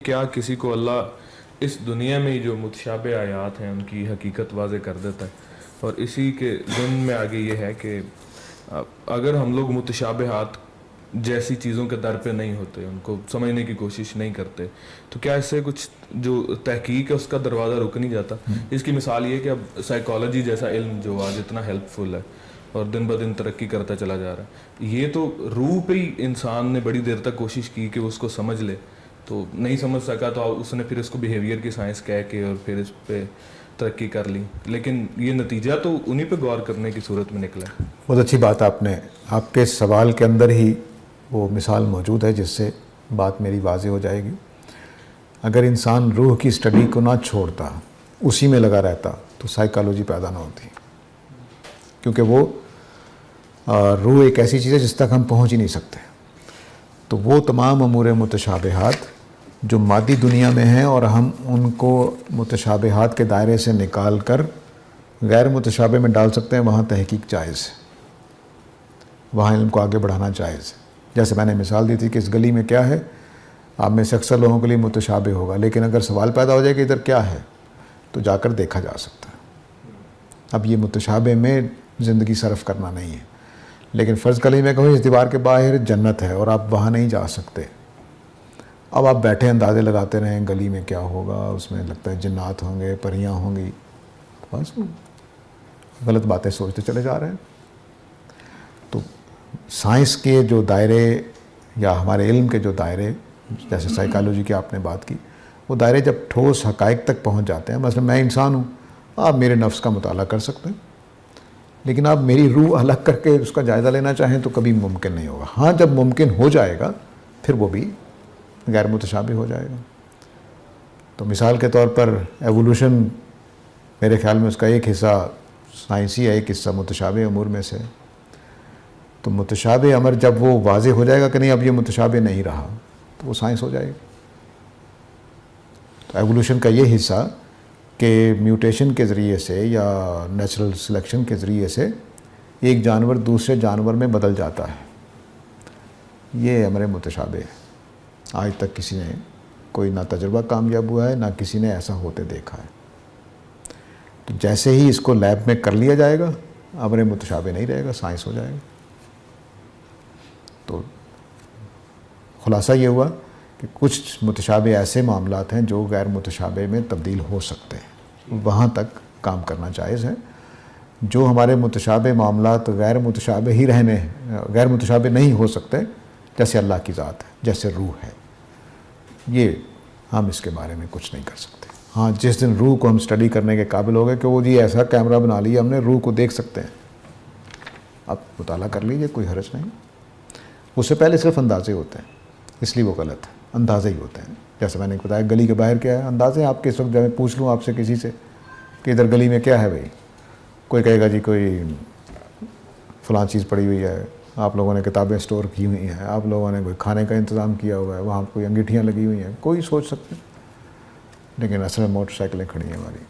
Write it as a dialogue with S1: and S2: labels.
S1: کیا کسی کو اللہ اس دنیا میں ہی جو متشابہ آیات ہیں ان کی حقیقت واضح کر دیتا ہے، اور اسی کے ضمن میں آگے یہ ہے کہ اگر ہم لوگ متشابہات جیسی چیزوں کے در پہ نہیں ہوتے، ان کو سمجھنے کی کوشش نہیں کرتے، تو کیا اس سے کچھ جو تحقیق ہے اس کا دروازہ رک نہیں جاتا؟ اس کی مثال یہ کہ اب سائیکالوجی جیسا علم جو آج اتنا ہیلپ فل ہے اور دن بدن ترقی کرتا چلا جا رہا ہے، یہ تو روح پہ ہی انسان نے بڑی دیر تک کوشش کی کہ اس کو سمجھ لے، تو نہیں سمجھ سکا تو اس نے پھر اس کو بیہیویئر کی سائنس کہہ کے اور پھر اس پہ ترقی کر لی، لیکن یہ نتیجہ تو انہی پہ غور کرنے کی صورت میں نکلا ہے۔
S2: بہت اچھی بات آپ کے سوال کے اندر ہی وہ مثال موجود ہے جس سے بات میری واضح ہو جائے گی۔ اگر انسان روح کی اسٹڈی کو نہ چھوڑتا، اسی میں لگا رہتا، تو سائیکالوجی پیدا نہ ہوتی، کیونکہ وہ روح ایک ایسی چیز ہے جس تک ہم پہنچ ہی نہیں سکتے۔ تو وہ تمام امور متشابہات جو مادی دنیا میں ہیں اور ہم ان کو متشابہات کے دائرے سے نکال کر غیر متشابہ میں ڈال سکتے ہیں، وہاں تحقیق جائز ہے، وہاں علم کو آگے بڑھانا جائز ہے۔ جیسے میں نے مثال دی تھی کہ اس گلی میں کیا ہے، آپ میں سے اکثر لوگوں کے لیے متشابہ ہوگا، لیکن اگر سوال پیدا ہو جائے کہ ادھر کیا ہے تو جا کر دیکھا جا سکتا ہے۔ اب یہ متشابہ میں زندگی صرف کرنا نہیں ہے، لیکن فرض گلی میں کہوں اس دیوار کے باہر جنت ہے اور آپ وہاں نہیں جا سکتے، اب آپ بیٹھے اندازے لگاتے رہیں گلی میں کیا ہوگا، اس میں لگتا ہے جنات ہوں گے، پریاں ہوں گی، بس غلط باتیں سوچتے چلے جا رہے ہیں۔ تو سائنس کے جو دائرے یا ہمارے علم کے جو دائرے، جیسے سائیکالوجی کی آپ نے بات کی، وہ دائرے جب ٹھوس حقائق تک پہنچ جاتے ہیں، مثلا میں انسان ہوں، آپ میرے نفس کا مطالعہ کر سکتے ہیں، لیکن آپ میری روح الگ کر کے اس کا جائزہ لینا چاہیں تو کبھی ممکن نہیں ہوگا۔ ہاں جب ممکن ہو جائے گا پھر وہ بھی غیر متشابہ ہو جائے گا۔ تو مثال کے طور پر ایوولوشن میرے خیال میں اس کا ایک حصہ سائنسی ہے، ایک حصہ متشابہ امور میں سے۔ تو متشابہ امر جب وہ واضح ہو جائے گا کہ نہیں اب یہ متشابہ نہیں رہا، تو وہ سائنس ہو جائے گی۔ تو ایوولوشن کا یہ حصہ کہ میوٹیشن کے ذریعے سے یا نیچرل سلیکشن کے ذریعے سے ایک جانور دوسرے جانور میں بدل جاتا ہے، یہ امر متشابہ ہے۔ آج تک کسی نے کوئی نہ تجربہ کامیاب ہوا ہے، نہ کسی نے ایسا ہوتے دیکھا ہے۔ تو جیسے ہی اس کو لیب میں کر لیا جائے گا، امر متشابہ نہیں رہے گا، سائنس ہو جائے گا۔ تو خلاصہ یہ ہوا کہ کچھ متشابہ ایسے معاملات ہیں جو غیر متشابہ میں تبدیل ہو سکتے ہیں، وہاں تک کام کرنا جائز ہے۔ جو ہمارے متشابہ معاملات غیر متشابہ ہی رہنے، غیر متشابہ نہیں ہو سکتے، جیسے اللہ کی ذات ہے، جیسے روح ہے، یہ ہم اس کے بارے میں کچھ نہیں کر سکتے۔ ہاں جس دن روح کو ہم اسٹڈی کرنے کے قابل ہو گئے کہ وہ جی ایسا کیمرہ بنا لیا ہم نے، روح کو دیکھ سکتے ہیں، اب مطالعہ کر لیجئے، کوئی حرج نہیں۔ اس سے پہلے صرف اندازے ہوتے ہیں، اس لیے وہ غلط ہے، اندازے ہی ہوتے ہیں۔ جیسے میں نے بتایا گلی کے باہر کیا ہے، اندازے آپ کے اس وقت جب میں پوچھ لوں آپ سے کسی سے کہ ادھر گلی میں کیا ہے بھائی، کوئی کہے گا جی کوئی فلاں چیز پڑی ہوئی ہے، آپ لوگوں نے کتابیں سٹور کی ہوئی ہیں، آپ لوگوں نے کوئی کھانے کا انتظام کیا ہوا ہے، وہاں کوئی انگیٹھیاں لگی ہوئی ہیں، کوئی سوچ سکتے ہیں، لیکن اصل میں موٹر سائیکلیں کھڑی ہیں ہماری۔